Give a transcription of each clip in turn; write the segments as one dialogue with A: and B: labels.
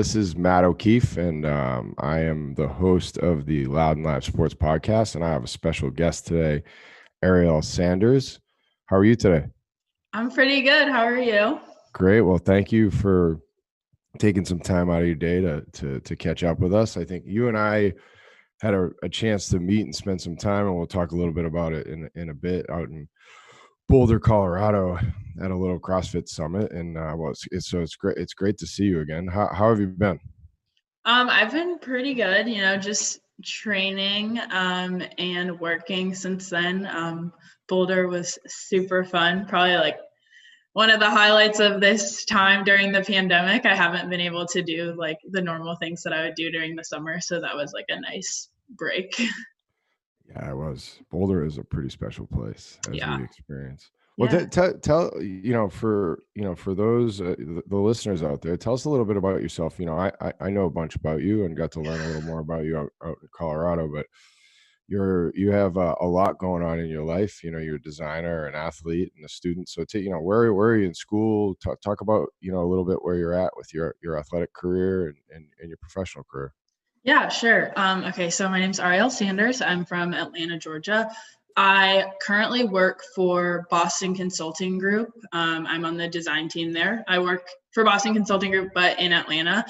A: This is Matt O'Keefe, and I am the host of the Loud and Live Sports Podcast, and I have a special guest today, Arielle Sanders. How are you today?
B: I'm pretty good. How are you?
A: Great. Well, thank you for taking some time out of your day to catch up with us. I think you and I had a chance to meet and spend some time, and we'll talk a little bit about it in a bit out in Boulder, Colorado, at a little CrossFit summit. And it's great. It's great to see you again. How have you been?
B: I've been pretty good, just training and working since then. Boulder was super fun. Probably like one of the highlights of this time during the pandemic. I haven't been able to do like the normal things that I would do during the summer, so that was like a nice break.
A: Yeah, it was. Boulder is a pretty special place, as
B: Yeah.
A: we experience. Well,
B: Yeah.
A: tell for those the listeners out there, tell us a little bit about yourself. I know a bunch about you and got to learn a little more about you out in Colorado, but you have a lot going on in your life. You're a designer, an athlete, and a student. So, where are you in school? Talk about a little bit where you're at with your athletic career and your professional career.
B: Yeah, sure. Okay, so my name's Arielle Sanders. I'm from Atlanta, Georgia. I currently work for Boston Consulting Group. I'm on the design team there. I work for Boston Consulting Group, but in Atlanta.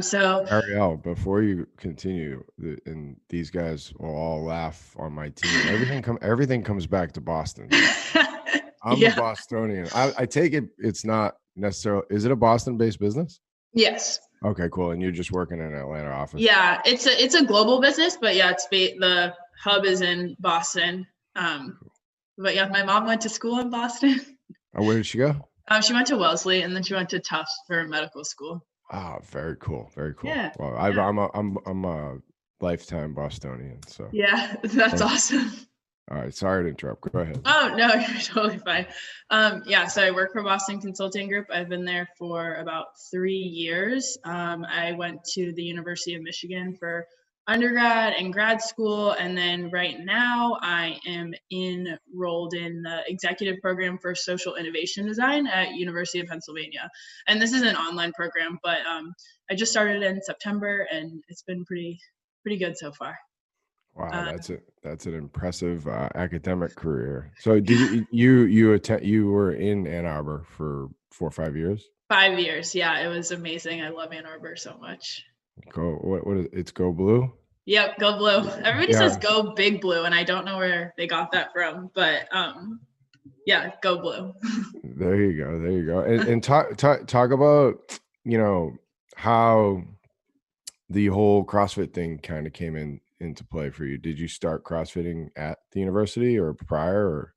B: So
A: Arielle, before you continue, and these guys will all laugh on my team. Everything comes back to Boston. I'm a Bostonian. I take it's not necessarily. Is it a Boston-based business?
B: Yes.
A: Okay, cool. And you're just working in an Atlanta office.
B: Yeah, it's a global business, but yeah, the hub is in Boston. But yeah, my mom went to school in Boston.
A: Oh, where did she go?
B: She went to Wellesley, and then she went to Tufts for medical school.
A: Oh, very cool. Very cool.
B: Yeah.
A: Well,
B: yeah.
A: I'm a lifetime Bostonian. So
B: yeah, that's awesome.
A: All right. Sorry to interrupt. Go ahead.
B: Oh, no, you're totally fine. So I work for Boston Consulting Group. I've been there for about 3 years. I went to the University of Michigan for undergrad and grad school. And then right now I am enrolled in the executive program for social innovation design at University of Pennsylvania. And this is an online program, but I just started in September, and it's been pretty good so far.
A: Wow, that's an impressive academic career. So did you were in Ann Arbor for 4 or 5 years?
B: 5 years, yeah. It was amazing. I love Ann Arbor so much.
A: What is it's Go Blue?
B: Yep, Go Blue. Everybody says Go Big Blue, and I don't know where they got that from, but yeah, Go Blue.
A: There you go. And talk about how the whole CrossFit thing kind of came into play for you. Did you start CrossFitting at the university or prior? Or?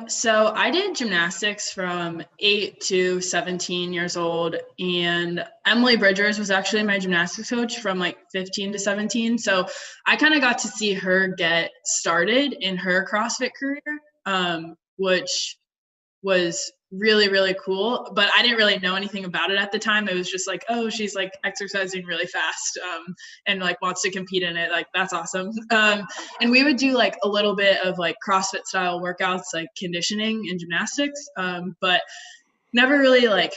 B: So I did gymnastics from 8 to 17 years old, and Emily Bridgers was actually my gymnastics coach from like 15 to 17. So I kind of got to see her get started in her CrossFit career, which was really, really cool. But I didn't really know anything about it at the time. It was just like, oh, she's like exercising really fast and like wants to compete in it. Like, that's awesome. And we would do like a little bit of like CrossFit style workouts, like conditioning and gymnastics, but never really like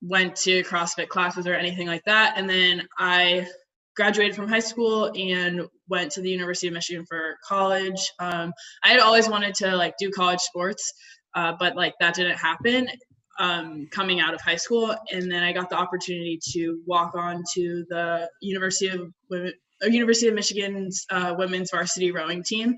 B: went to CrossFit classes or anything like that. And then I graduated from high school and went to the University of Michigan for college. I had always wanted to like do college sports, but like that didn't happen coming out of high school. And then I got the opportunity to walk on to the University of Michigan's women's varsity rowing team.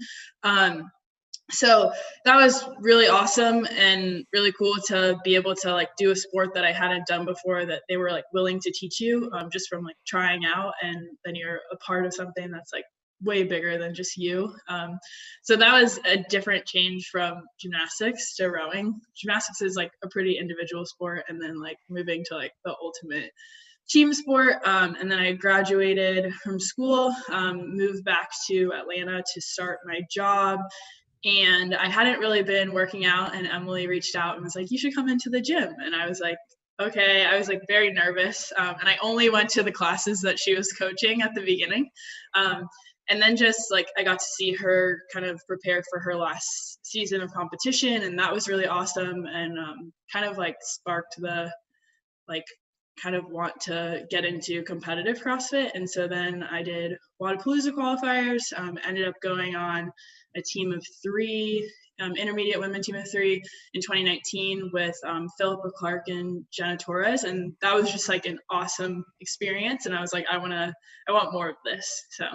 B: So that was really awesome and really cool to be able to like do a sport that I hadn't done before, that they were like willing to teach you just from like trying out, and then you're a part of something that's like way bigger than just you. So that was a different change from gymnastics to rowing. Gymnastics is like a pretty individual sport, and then like moving to like the ultimate team sport. And then I graduated from school, moved back to Atlanta to start my job. And I hadn't really been working out, and Emily reached out and was like, you should come into the gym. And I was like, okay. I was like very nervous. And I only went to the classes that she was coaching at the beginning. And then just like I got to see her kind of prepare for her last season of competition, and that was really awesome, and kind of like sparked the like kind of want to get into competitive CrossFit. And so then I did Wadapalooza qualifiers, ended up going on a team of 3, intermediate women team of 3 in 2019 with Philippa Clark and Jenna Torres. And that was just like an awesome experience. And I was like, I want more of this. So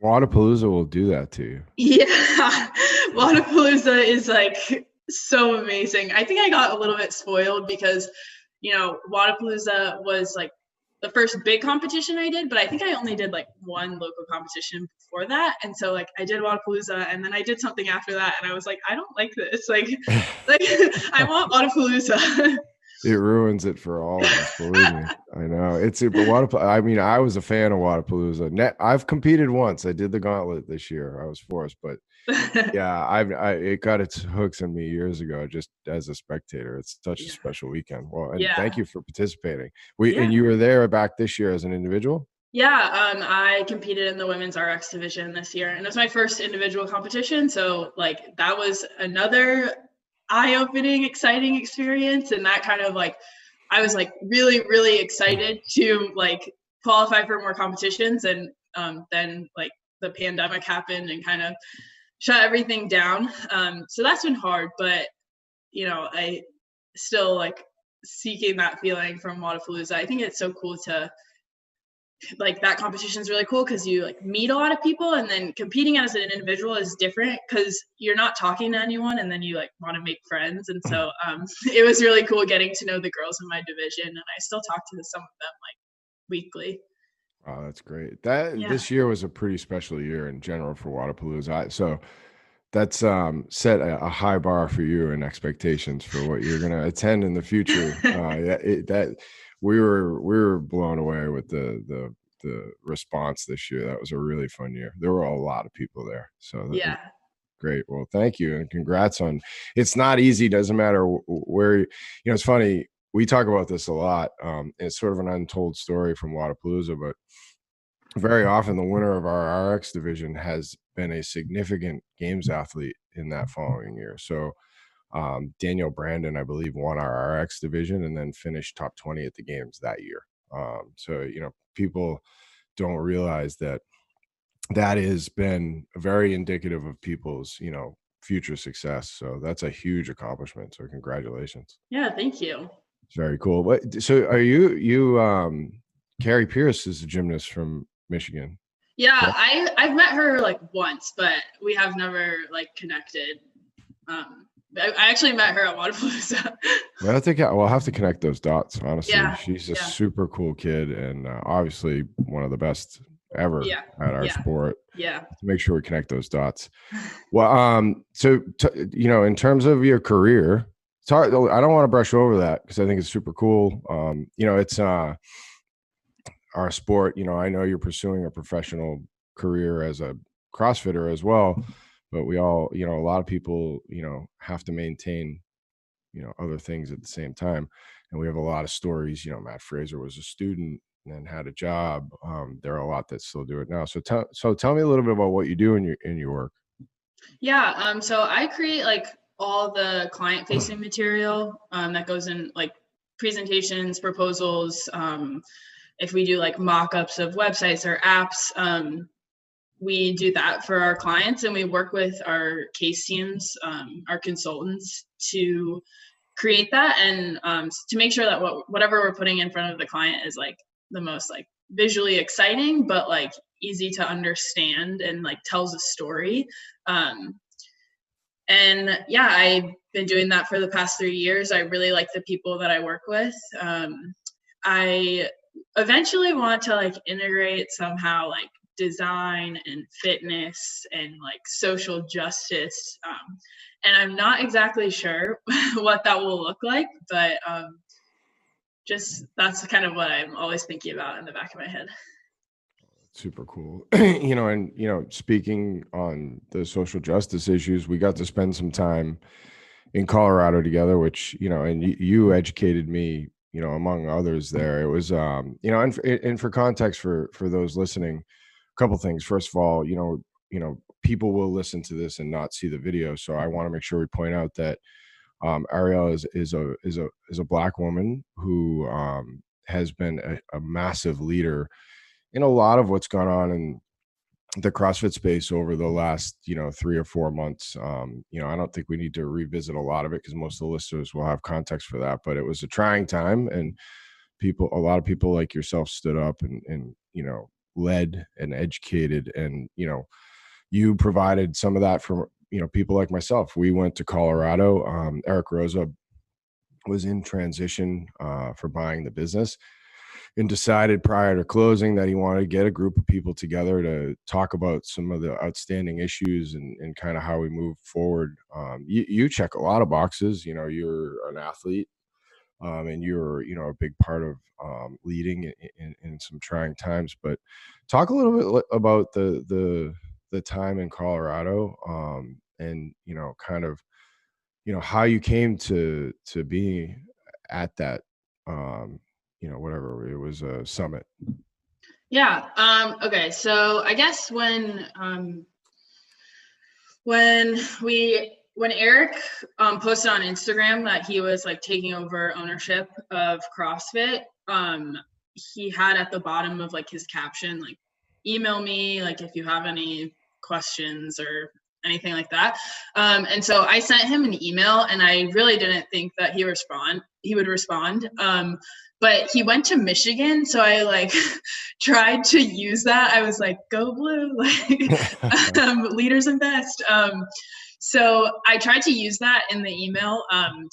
A: Wadapalooza will do that to you.
B: yeah, Wadapalooza is like so amazing. I think I got a little bit spoiled because, Wadapalooza was like the first big competition I did, but I think I only did like one local competition before that. And so like I did Wadapalooza and then I did something after that and I was like, I don't like this. Like I want Wadapalooza.
A: It ruins it for all of us, believe me. I know. I mean, I was a fan of Wadapalooza. I've competed once. I did the gauntlet this year. I was forced, but yeah, it got its hooks in me years ago, just as a spectator. It's such a special weekend. Well, and thank you for participating. And you were there back this year as an individual?
B: Yeah, I competed in the women's RX division this year, and it was my first individual competition. So like that was another eye-opening, exciting experience, and that kind of like I was like really, really excited to like qualify for more competitions, and then like the pandemic happened and kind of shut everything down. So that's been hard, but I still like seeking that feeling from Wadapalooza. I think it's so cool to like that competition is really cool because you like meet a lot of people, and then competing as an individual is different because you're not talking to anyone and then you like want to make friends. And so it was really cool getting to know the girls in my division, and I still talk to some of them like weekly.
A: Oh, that's great. This year was a pretty special year in general for Wadapalooza. So that's set a high bar for you and expectations for what you're going to attend in the future. We were blown away with the response this year. That was a really fun year. There were a lot of people there. So great. Well, thank you and congrats on. It's not easy. Doesn't matter where. It's funny. We talk about this a lot. It's sort of an untold story from Wadapalooza, but very often the winner of our RX division has been a significant games athlete in that following year. So Daniel Brandon, I believe, won our RX division and then finished top 20 at the games that year. So people don't realize that has been very indicative of people's future success. So that's a huge accomplishment. So congratulations.
B: Yeah, thank you.
A: It's very cool. But so are you Carrie Pierce is a gymnast from Michigan.
B: Yeah, I've met her like once, but we have never like connected. I actually met her at Wadapalooza.
A: We'll have to connect those dots. Honestly, she's a super cool kid, and obviously one of the best ever at our sport.
B: Yeah,
A: to make sure we connect those dots. Well, so in terms of your career, it's hard. I don't want to brush over that because I think it's super cool. It's our sport. I know you're pursuing a professional career as a CrossFitter as well, but we all, a lot of people, have to maintain, other things at the same time. And we have a lot of stories. Matt Fraser was a student and then had a job. There are a lot that still do it now. So tell me a little bit about what you do in your work.
B: Yeah. So I create like all the client facing material that goes in like presentations, proposals. If we do like mock-ups of websites or apps, we do that for our clients, and we work with our case teams, our consultants, to create that and to make sure that whatever we're putting in front of the client is like the most like visually exciting, but like easy to understand and like tells a story. And yeah, I've been doing that for the past 3 years. I really like the people that I work with. I eventually want to like integrate somehow like design and fitness and like social justice, and I'm not exactly sure what that will look like, but just that's kind of what I'm always thinking about in the back of my head.
A: Super cool. And speaking on the social justice issues, we got to spend some time in Colorado together, which and you educated me, among others there. It was and for context for those listening, a couple things. First of all, people will listen to this and not see the video, so I want to make sure we point out that Arielle is a Black woman who has been a massive leader in a lot of what's gone on in the CrossFit space over the last 3 or 4 months. I don't think we need to revisit a lot of it because most of the listeners will have context for that. But it was a trying time, and a lot of people like yourself stood up and led and educated, and you provided some of that for people like myself. We went to Colorado. Eric Rosa was in transition for buying the business, and decided prior to closing that he wanted to get a group of people together to talk about some of the outstanding issues and kind of how we move forward. You check a lot of boxes. You're an athlete, and you're a big part of leading in some trying times. But talk a little bit about the time in Colorado, and kind of how you came to be at that, whatever it was, a summit.
B: Yeah. Okay. So I guess when Eric posted on Instagram that he was like taking over ownership of CrossFit, he had at the bottom of like his caption like, email me like if you have any questions or anything like that. And so I sent him an email, and I really didn't think that he would respond. But he went to Michigan, so I like tried to use that. I was like, go blue, like leaders invest. So I tried to use that in the email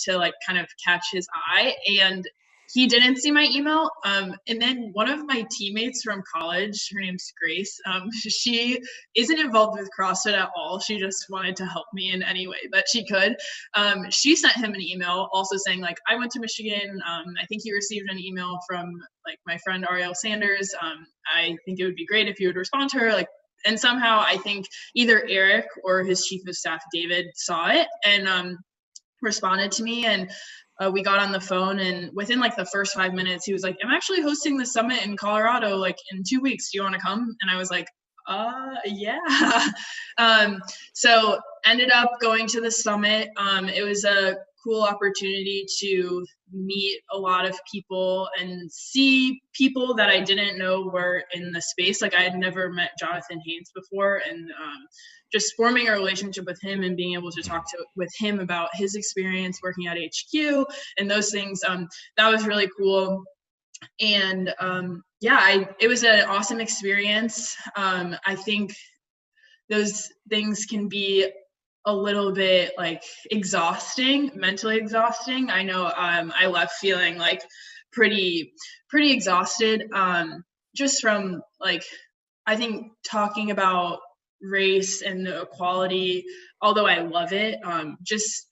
B: to like kind of catch his eye, and he didn't see my email. And then one of my teammates from college, her name's Grace, she isn't involved with CrossFit at all. She just wanted to help me in any way that she could. She sent him an email also saying like, I went to Michigan. I think he received an email from like my friend Ariel Sanders. I think it would be great if you would respond to her. Like, and somehow I think either Eric or his chief of staff, David, saw it and responded to me. And we got on the phone, and within like the first 5 minutes, he was like, I'm actually hosting the summit in Colorado, like in 2 weeks. Do you want to come? And I was like, yeah. So ended up going to the summit. It was a cool opportunity to meet a lot of people and see people that I didn't know were in the space. Like I had never met Jonathan Haynes before, and just forming a relationship with him and being able to talk with him about his experience working at HQ and those things. That was really cool. And it was an awesome experience. I think those things can be a little bit like exhausting, mentally exhausting. I know I left feeling like pretty exhausted, just from like, I think talking about race and equality, although I love it, just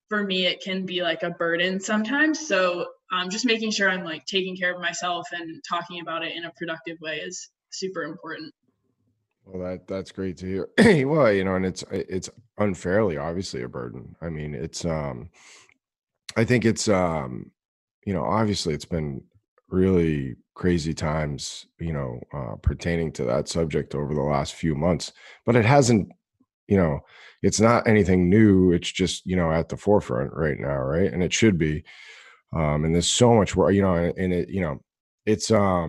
B: for me, it can be like a burden sometimes. So just making sure I'm like taking care of myself and talking about it in a productive way is super important.
A: Well, that's great to hear. Well, and it's unfairly obviously a burden. I mean, I think it's obviously it's been really crazy times, pertaining to that subject over the last few months, but it hasn't, it's not anything new. It's just, at the forefront right now. Right. And it should be. And there's so much work, and it, it's, I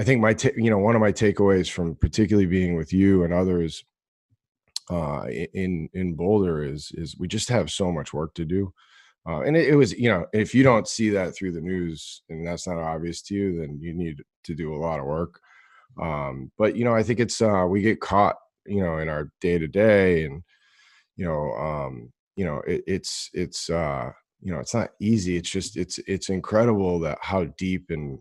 A: think one of my takeaways from particularly being with you and others in Boulder is we just have so much work to do. And it was, if you don't see that through the news and that's not obvious to you, then you need to do a lot of work. But I think it's we get caught, in our day to day, and it's it's not easy. It's just it's incredible that how deep and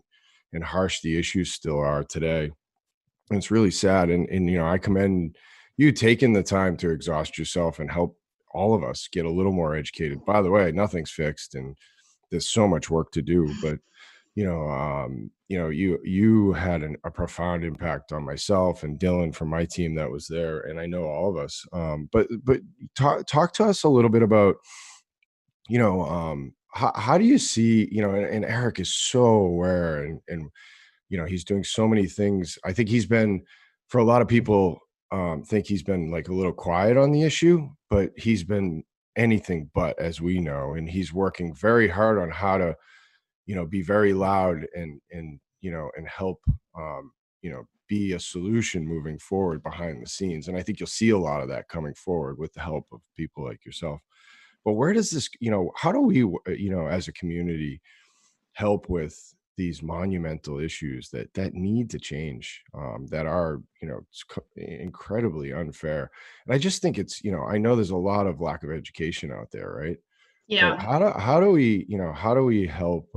A: harsh the issues still are today. And it's really sad. And I commend you taking the time to exhaust yourself and help all of us get a little more educated. By the way, nothing's fixed and there's so much work to do, but you had a profound impact on myself and Dylan from my team that was there, and I know all of us. But talk to us a little bit about how do you see, and Eric is so aware, and he's doing so many things. I think he's been, for a lot of people, think he's been like a little quiet on the issue, but he's been anything but, as we know, and he's working very hard on how to, be very loud and and help, be a solution moving forward behind the scenes. And I think you'll see a lot of that coming forward with the help of people like yourself. But where does this, how do we, as a community, help with these monumental issues that need to change, that are, incredibly unfair? And I just think it's, I know there's a lot of lack of education out there, right? But
B: Yeah.
A: how do we, how do we help,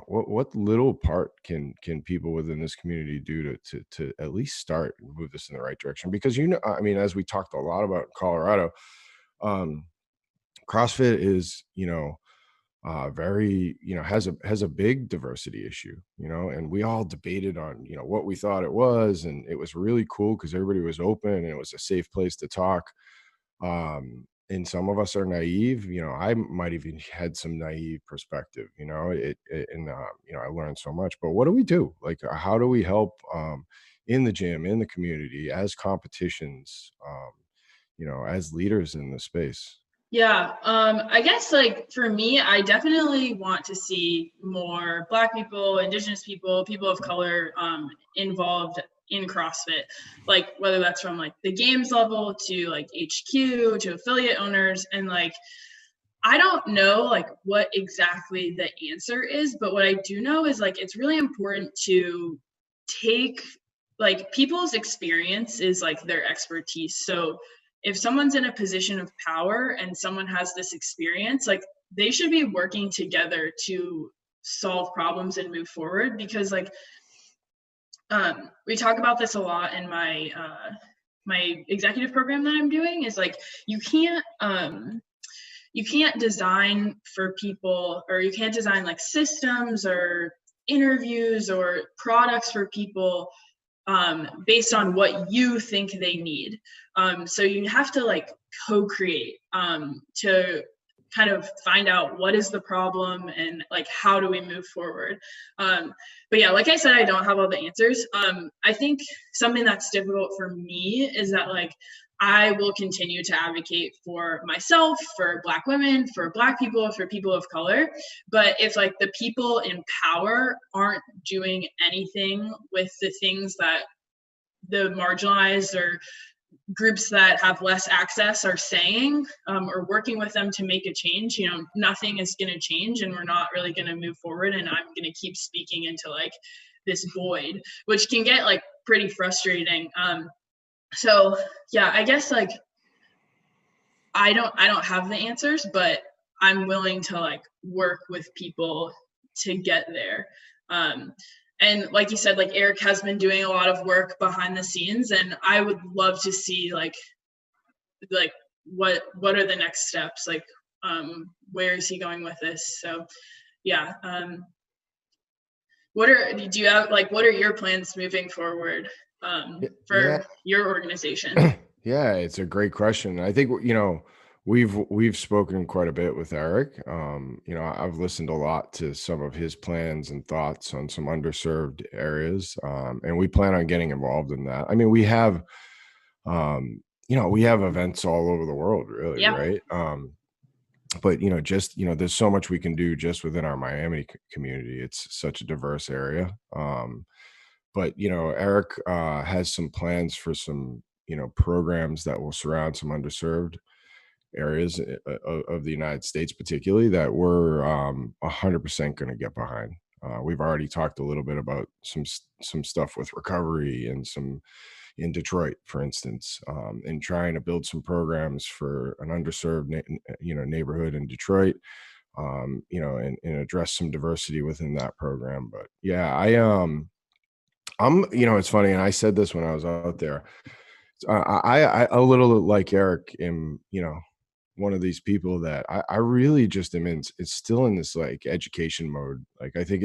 A: what little part can people within this community do to at least start and move this in the right direction? Because, I mean, as we talked a lot about in Colorado, um CrossFit is, very, has a big diversity issue, and we all debated on, what we thought it was, and it was really cool because everybody was open and it was a safe place to talk. And some of us are naive, I might even had some naive perspective, and I learned so much. But what do we do? Like, how do we help, in the gym, in the community, as competitions, as leaders in the space?
B: Yeah, I guess like for me, I definitely want to see more Black people, Indigenous people, people of color involved in CrossFit. Like whether that's from like the games level to like HQ to affiliate owners, and like I don't know like what exactly the answer is, but what I do know is like it's really important to take like people's experience is like their expertise. So if someone's in a position of power and someone has this experience, like they should be working together to solve problems and move forward, because like we talk about this a lot in my executive program that I'm doing, is like you can't you can't design for people, or you can't design like systems or interviews or products for people based on what you think they need. So you have to like co-create to kind of find out what is the problem and like how do we move forward. But yeah, like I said, I don't have all the answers. I think something that's difficult for me is that like I will continue to advocate for myself, for Black women, for Black people, for people of color. But if like the people in power aren't doing anything with the things that the marginalized or groups that have less access are saying, or working with them to make a change, nothing is going to change, and we're not really going to move forward. And I'm going to keep speaking into like this void, which can get like pretty frustrating. So yeah, I guess like I don't have the answers, but I'm willing to like work with people to get there. Um, and like you said, like Eric has been doing a lot of work behind the scenes, and I would love to see like what are the next steps? Like where is he going with this? So yeah. Do you have like what are your plans moving forward
A: Yeah.
B: for your organization?
A: Yeah, it's a great question. I think, we've spoken quite a bit with Eric. I've listened a lot to some of his plans and thoughts on some underserved areas, and we plan on getting involved in that. I mean, we have events all over the world, really,
B: Yeah.
A: right? But just, there's so much we can do just within our Miami community. It's such a diverse area. But Eric, has some plans for some, programs that will surround some underserved areas, of the United States, particularly, that we're, 100% going to get behind. We've already talked a little bit about some stuff with recovery and some in Detroit, for instance, and trying to build some programs for an underserved, neighborhood in Detroit, and address some diversity within that program. But yeah, it's funny, and I said this when I was out there. I a little like Eric am, one of these people that I really just am in. It's still in this like education mode. Like I think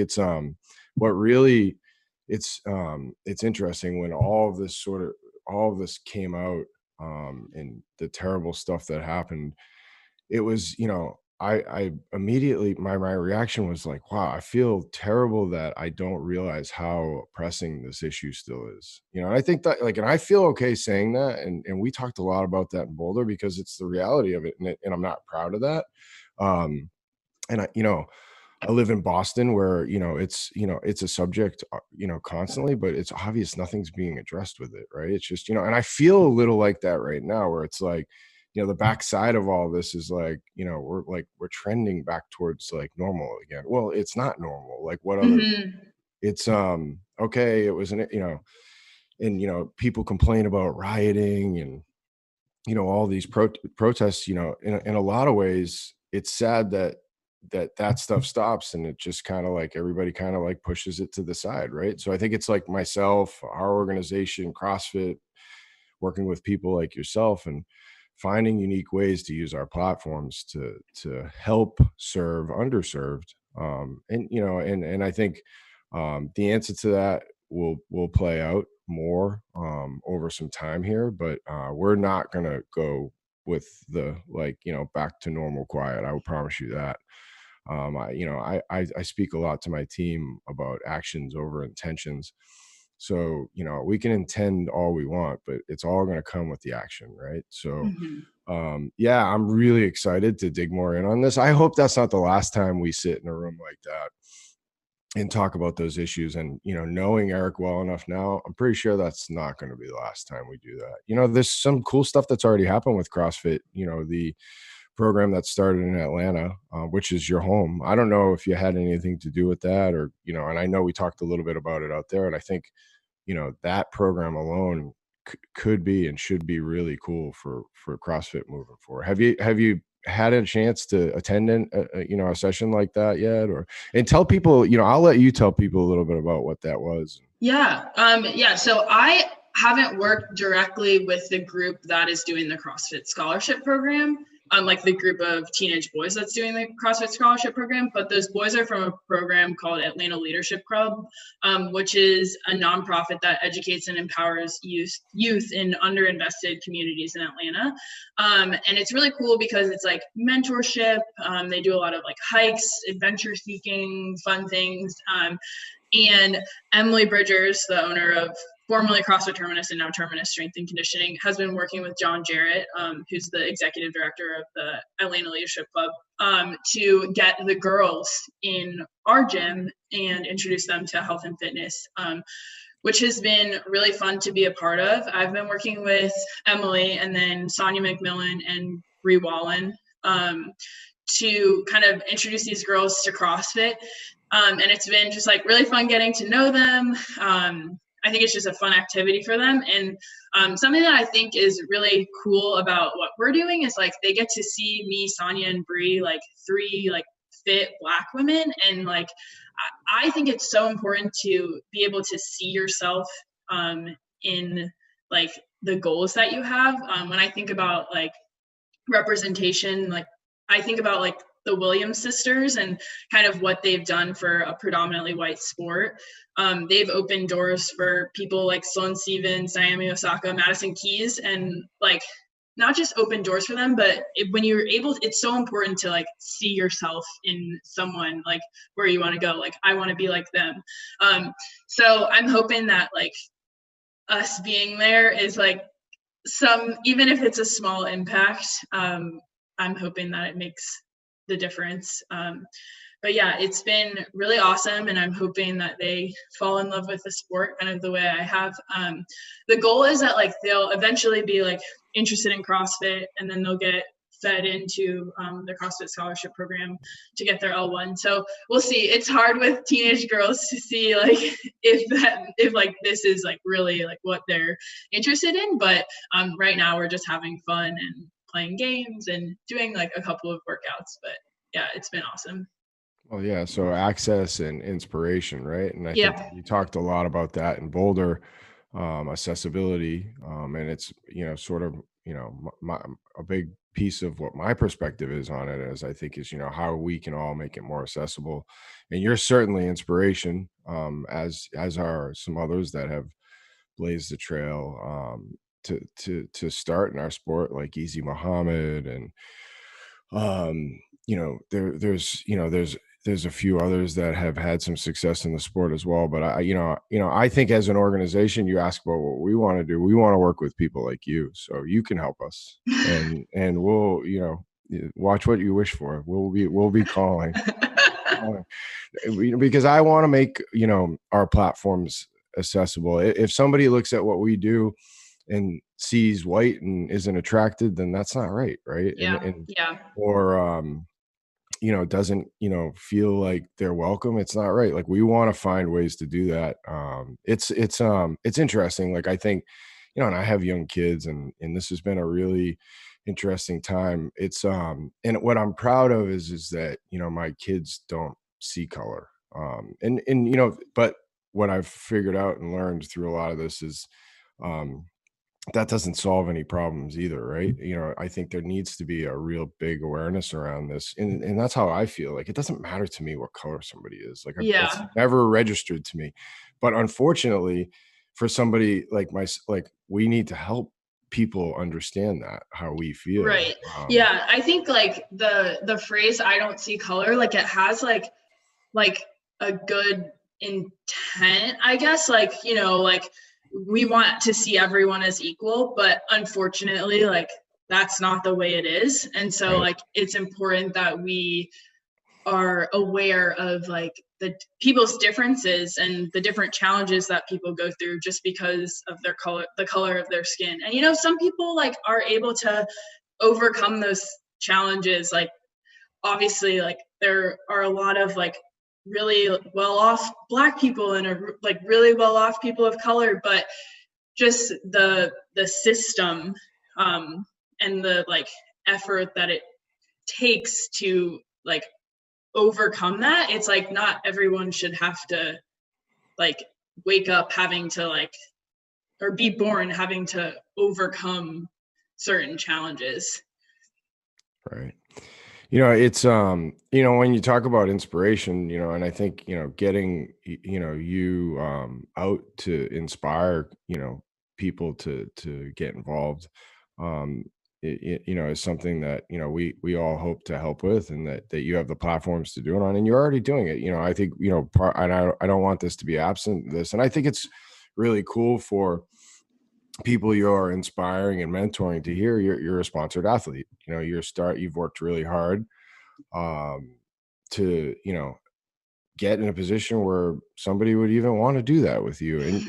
A: what really it's interesting when all of this came out, and the terrible stuff that happened. It was, I immediately my reaction was like, wow, I feel terrible that I don't realize how pressing this issue still is. And I think that, like, and I feel okay saying that, and we talked a lot about that in Boulder because it's the reality of it, and I'm not proud of that. Um, and I live in Boston where, it's a subject, constantly, but it's obvious nothing's being addressed with it, right? It's just, and I feel a little like that right now where it's like, the backside of all this is like, we're trending back towards like normal again. Well, it's not normal. Like what other,
B: Hmm.
A: it's, okay, it was and, people complain about rioting and, all these protests, in a lot of ways, it's sad that that stuff stops, and it just kind of like everybody kind of like pushes it to the side, right? So I think it's like myself, our organization, CrossFit, working with people like yourself and finding unique ways to use our platforms to help serve underserved. And I think the answer to that will play out more over some time here, but we're not going to go with the, like, back to normal quiet. I will promise you that. I speak a lot to my team about actions over intentions. So, we can intend all we want, but it's all going to come with the action, right? So,
B: Hmm.
A: yeah, I'm really excited to dig more in on this. I hope that's not the last time we sit in a room like that and talk about those issues. And, knowing Eric well enough now, I'm pretty sure that's not going to be the last time we do that. There's some cool stuff that's already happened with CrossFit. The program that started in Atlanta, which is your home. I don't know if you had anything to do with that, or, and I know we talked a little bit about it out there. And I think, that program alone could be and should be really cool for CrossFit moving forward. Have you had a chance to attend a session like that yet? Or, and tell people, I'll let you tell people a little bit about what that was.
B: Yeah. Yeah. So I haven't worked directly with the group that is doing the CrossFit scholarship program, like the group of teenage boys that's doing the CrossFit scholarship program. But those boys are from a program called Atlanta Leadership Club, which is a nonprofit that educates and empowers youth in underinvested communities in Atlanta. And it's really cool because it's like mentorship. They do a lot of like hikes, adventure seeking, fun things. And Emily Bridgers, the owner of formerly CrossFit Terminus and now Terminus Strength and Conditioning, has been working with John Jarrett, who's the executive director of the Atlanta Leadership Club, to get the girls in our gym and introduce them to health and fitness, which has been really fun to be a part of. I've been working with Emily and then Sonia McMillan and Bree Wallen, to kind of introduce these girls to CrossFit. And it's been just like really fun getting to know them. I think it's just a fun activity for them. And something that I think is really cool about what we're doing is like they get to see me, Sonia, and Bree, like three like fit Black women. And like I think it's so important to be able to see yourself in like the goals that you have. When I think about like representation, like I think about like the Williams sisters and kind of what they've done for a predominantly white sport. They've opened doors for people like Sloane Stevens, Naomi Osaka, Madison Keys, and like not just open doors for them, but when you're able, it's so important to like see yourself in someone, like where you want to go. Like I want to be like them. So I'm hoping that like us being there is like some, even if it's a small impact, I'm hoping that it makes the difference. But yeah, it's been really awesome, and I'm hoping that they fall in love with the sport kind of the way I have. The goal is that like they'll eventually be like interested in CrossFit, and then they'll get fed into the CrossFit scholarship program to get their L1. So we'll see. It's hard with teenage girls to see like if like this is like really like what they're interested in. But right now we're just having fun and playing games and doing like a couple of workouts. But yeah, it's been awesome.
A: Well, yeah. So access and inspiration, right? And I think
B: Yeah.
A: we talked a lot about that in Boulder, accessibility, and it's, sort of, a big piece of what my perspective is on it is, I think, is, how we can all make it more accessible. And you're certainly inspiration, as are some others that have blazed the trail, to start in our sport, like Easy Muhammad and there's a few others that have had some success in the sport as well. But I think as an organization, you ask about what we want to do. We want to work with people like you, so you can help us, and we'll, watch what you wish for. We'll be calling. Because I want to make, our platforms accessible. If somebody looks at what we do and sees white and isn't attracted, then that's not right, right?
B: Yeah.
A: And
B: Yeah.
A: or doesn't, feel like they're welcome, it's not right. Like, we want to find ways to do that. It's interesting. Like, I think, and I have young kids, and this has been a really interesting time. And what I'm proud of is that, my kids don't see color. And but what I've figured out and learned through a lot of this is, um that doesn't solve any problems either, right? I think there needs to be a real big awareness around this, and that's how I feel. Like, it doesn't matter to me what color somebody is. Like, that's
B: Yeah.
A: never registered to me. But unfortunately, for somebody like like, we need to help people understand that, how we feel.
B: Right. Yeah. I think like the phrase "I don't see color," like it has like a good intent, I guess. Like, like we want to see everyone as equal, but unfortunately, like that's not the way it is. And so
A: Right.
B: like it's important that we are aware of like the people's differences and the different challenges that people go through just because of their color, the color of their skin. And some people like are able to overcome those challenges. Like obviously, like there are a lot of like really well off black people and like really well off people of color, but just the system, and the like effort that it takes to like overcome that. It's like not everyone should have to like wake up having to like, or be born having to overcome certain challenges.
A: Right. It's when you talk about inspiration, and I think, getting you out to inspire, people to get involved, um is something that, we all hope to help with, and that you have the platforms to do it on, and you're already doing it. I think, and I don't want this to be absent of this, and I think it's really cool for people you're inspiring and mentoring to hear you're a sponsored athlete. You've worked really hard, um to, get in a position where somebody would even want to do that with you. And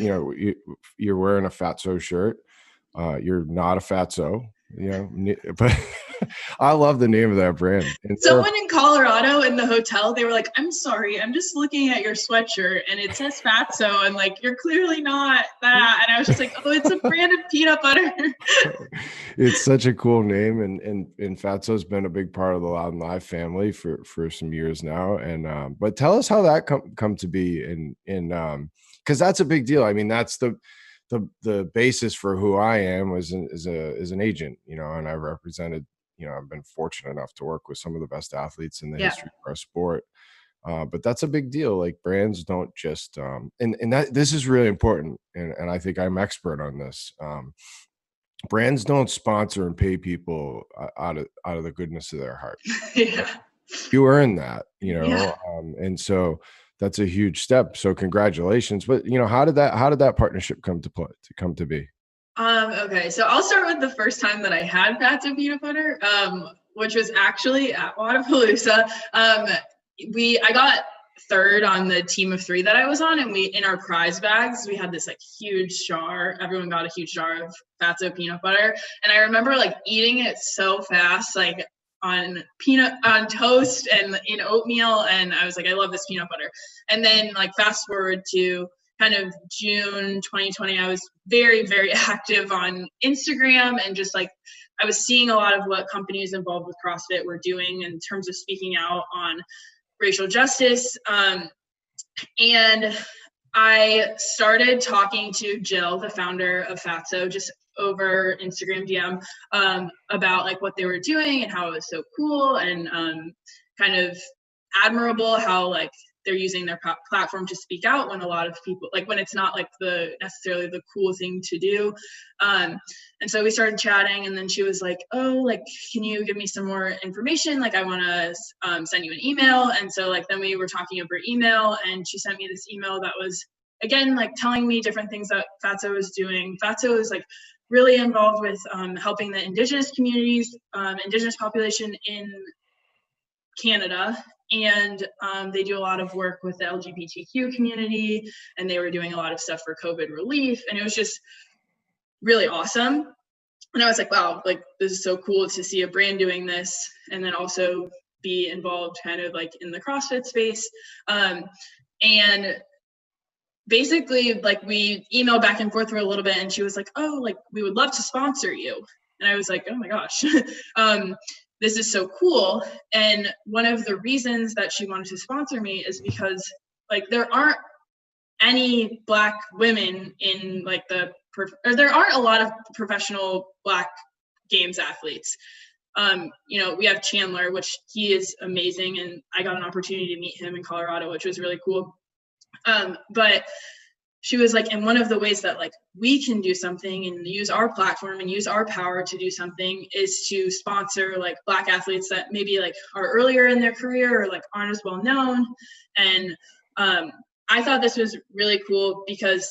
A: you're wearing a fatso shirt. You're not a fatso, but I love the name of that brand. And
B: Someone in Colorado in the hotel, they were like, "I'm sorry, I'm just looking at your sweatshirt and it says Fatso, and like you're clearly not that." And I was just like, "Oh, it's a brand of peanut butter."
A: it's such a cool name, and Fatso's been a big part of the Loud and Live family for some years now. And but tell us how that come to be, and because that's a big deal. I mean, that's the basis for who I am, was as an agent, and I represented, I've been fortunate enough to work with some of the best athletes in the
B: Yeah.
A: history of our sport. But that's a big deal. Like, brands don't just, and that this is really important, and I think I'm expert on this. Brands don't sponsor and pay people out of the goodness of their heart.
B: Yeah.
A: You earn that,
B: Yeah.
A: and so that's a huge step. So congratulations. But how did that partnership come to be?
B: Okay, so I'll start with the first time that I had Fatso peanut butter, which was actually at Wadapalooza. I got third on the team of three that I was on, and we, in our prize bags, we had this like huge jar. Everyone got a huge jar of Fatso peanut butter, and I remember like eating it so fast, like on toast and in oatmeal, and I was like, I love this peanut butter. And then like fast forward to kind of June 2020, I was very, very active on Instagram, and just like I was seeing a lot of what companies involved with CrossFit were doing in terms of speaking out on racial justice. And I started talking to Jill, the founder of Fatso, just over Instagram DM, about like what they were doing and how it was so cool, and kind of admirable how like they're using their platform to speak out when a lot of people, like when it's not like necessarily the cool thing to do. And so we started chatting, and then she was like, oh, like, can you give me some more information? Like, I want to send you an email. And so like, then we were talking over email, and she sent me this email that was, again, like telling me different things that FATSO is doing. FATSO is like really involved with helping the Indigenous communities, Indigenous population in Canada. And they do a lot of work with the LGBTQ community, and they were doing a lot of stuff for COVID relief. And it was just really awesome. And I was like, wow, like this is so cool to see a brand doing this, and then also be involved kind of like in the CrossFit space. And basically, like, we emailed back and forth for a little bit, and she was like, oh, like, we would love to sponsor you. And I was like, oh my gosh, this is so cool. And one of the reasons that she wanted to sponsor me is because, like, there aren't any Black women in like or there aren't a lot of professional Black games athletes. You know, we have Chandler, which he is amazing, and I got an opportunity to meet him in Colorado, which was really cool. But she was like, and one of the ways that like we can do something and use our platform and use our power to do something is to sponsor like Black athletes that maybe like are earlier in their career or like aren't as well known. And I thought this was really cool because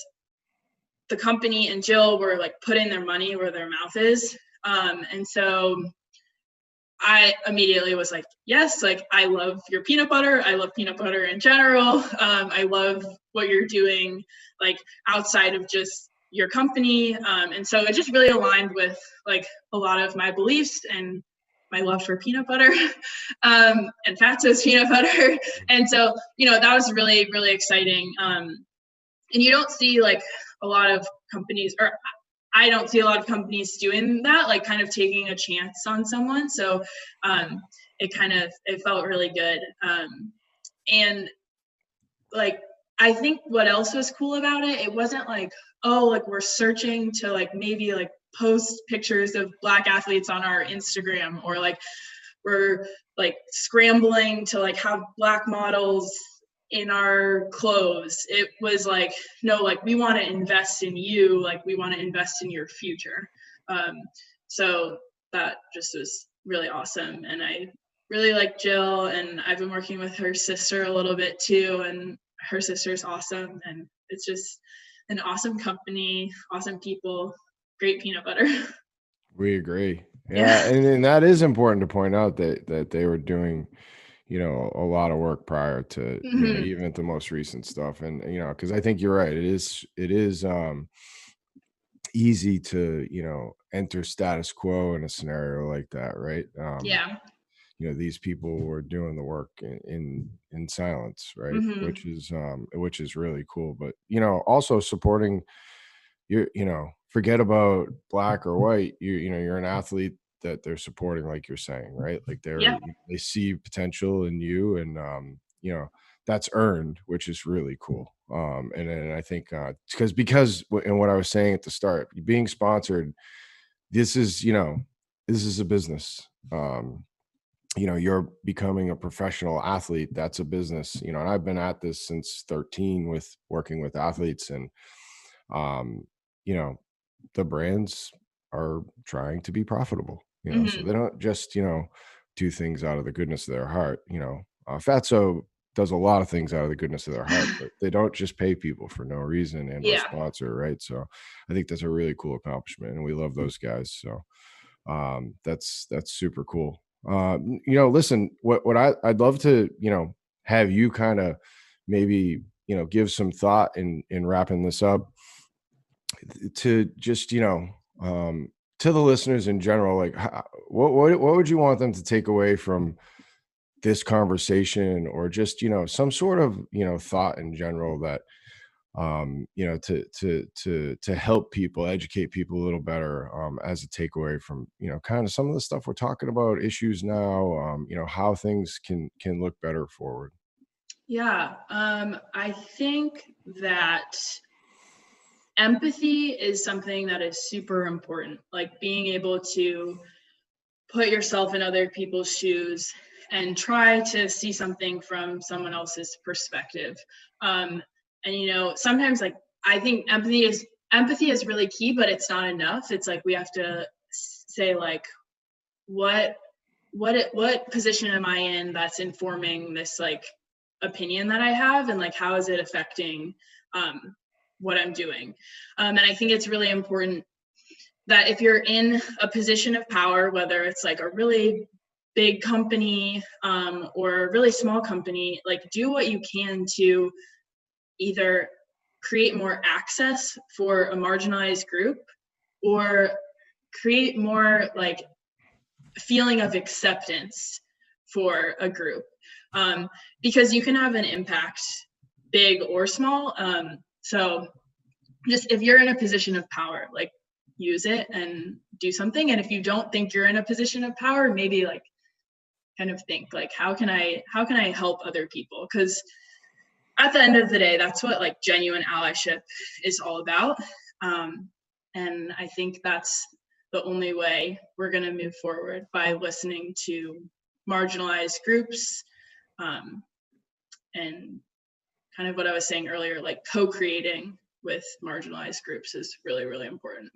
B: the company and Jill were like putting their money where their mouth is. And so I immediately was like, yes, like I love your peanut butter. I love peanut butter in general. I love what you're doing, like outside of just your company. And so it just really aligned with like a lot of my beliefs and my love for peanut butter and FATSO's peanut butter. And so, you know, that was really, really exciting. And you don't see like a lot of companies, or I don't see a lot of companies doing that, like kind of taking a chance on someone. So it felt really good. And like, I think what else was cool about it, it wasn't like, oh, like we're searching to like maybe like post pictures of Black athletes on our Instagram, or like we're like scrambling to like have Black models in our clothes. It was like, no, like we want to invest in you, like we want to invest in your future. So that just was really awesome. And I really like Jill, and I've been working with her sister a little bit too, and her sister's awesome. And it's just an awesome company, awesome people, great peanut butter.
A: We agree. Yeah. And that is important to point out that they were doing, you know, a lot of work prior to, you know, even the most recent stuff. And, you know, because I think you're right. It is easy to, you know, enter status quo in a scenario like that, right?
B: Yeah.
A: You know, these people were doing the work in silence, right? Which is really cool. But, you know, also supporting you know, forget about Black or white, you know, you're an athlete that they're supporting, like you're saying, right? Like they see potential in you, and you know, that's earned, which is really cool. And then I think because and what I was saying at the start, being sponsored, this is, you know, this is a business. You know, you're becoming a professional athlete, that's a business, you know. And I've been at this since 13 with working with athletes, and you know, the brands are trying to be profitable, you know, so they don't just, you know, do things out of the goodness of their heart. You know, FATSO does a lot of things out of the goodness of their heart, but they don't just pay people for no reason and or sponsor, right? So I think that's a really cool accomplishment, and we love those guys. So that's super cool. You know, listen, what I'd love to, you know, have you kind of maybe, you know, give some thought in wrapping this up, to just, you know, to the listeners in general, like what would you want them to take away from this conversation, or just, you know, some sort of, you know, thought in general that you know, to help people, educate people a little better, as a takeaway from, you know, kind of some of the stuff we're talking about, issues now, you know, how things can look better forward.
B: Yeah, I think that empathy is something that is super important, like being able to put yourself in other people's shoes and try to see something from someone else's perspective. And sometimes like I think empathy is really key, but it's not enough. It's like we have to say like what position am I in that's informing this like opinion that I have, and like how is it affecting what I'm doing. And I think it's really important that if you're in a position of power, whether it's like a really big company or a really small company, like do what you can to either create more access for a marginalized group or create more like feeling of acceptance for a group, because you can have an impact, big or small. So just if you're in a position of power, like use it and do something. And if you don't think you're in a position of power, maybe like kind of think like, how can I help other people? Because at the end of the day, that's what like genuine allyship is all about. And I think that's the only way we're going to move forward, by listening to marginalized groups, and kind of what I was saying earlier, like co-creating with marginalized groups is really, really important.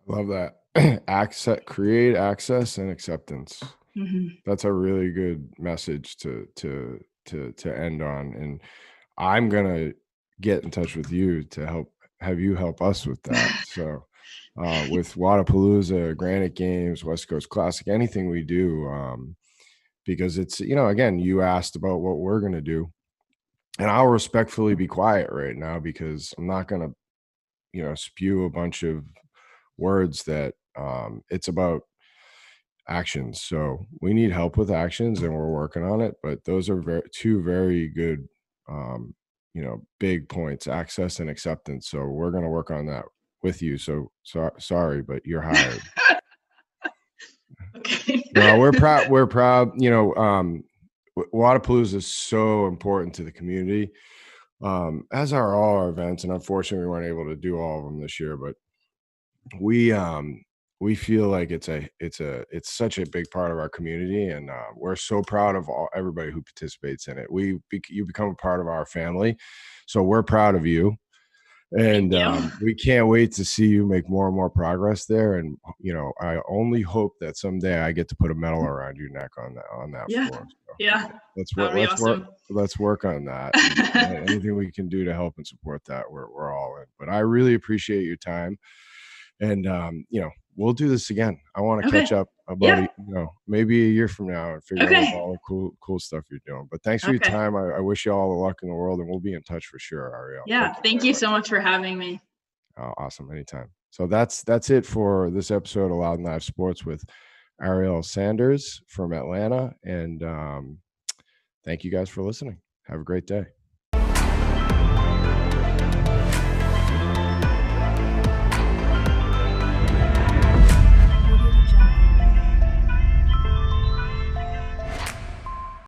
A: Love that. Create access and acceptance.
B: Mm-hmm.
A: That's a really good message to end on. And I'm gonna get in touch with you to have you help us with that. So with Wadapalooza, Granite Games, West Coast Classic, anything we do, because it's, again, you asked about what we're gonna do, and I'll respectfully be quiet right now because I'm not gonna, spew a bunch of words that it's about actions. So we need help with actions, and we're working on it. But those are two very good, big points: access and acceptance. So we're going to work on that with you. So sorry, but you're hired.
B: Okay.
A: No, we're proud. We're proud. Wadapalooza is so important to the community, as are all our events. And unfortunately, we weren't able to do all of them this year. But we feel like it's such a big part of our community, and we're so proud of everybody who participates in it. You become a part of our family, so we're proud of you, and we can't wait to see you make more and more progress there. And I only hope that someday I get to put a medal around your neck on that floor. So
B: yeah,
A: let's work on that. And anything we can do to help and support that, we're all in. But I really appreciate your time. And we'll do this again. I want to catch up about maybe a year from now and figure out all the cool stuff you're doing. But thanks for your time. I wish you all the luck in the world, and we'll be in touch for sure, Arielle.
B: Yeah, thank you so much for having me.
A: Oh, awesome. Anytime. So that's it for this episode of Loud and Live Sports with Arielle Sanders from Atlanta. And thank you guys for listening. Have a great day.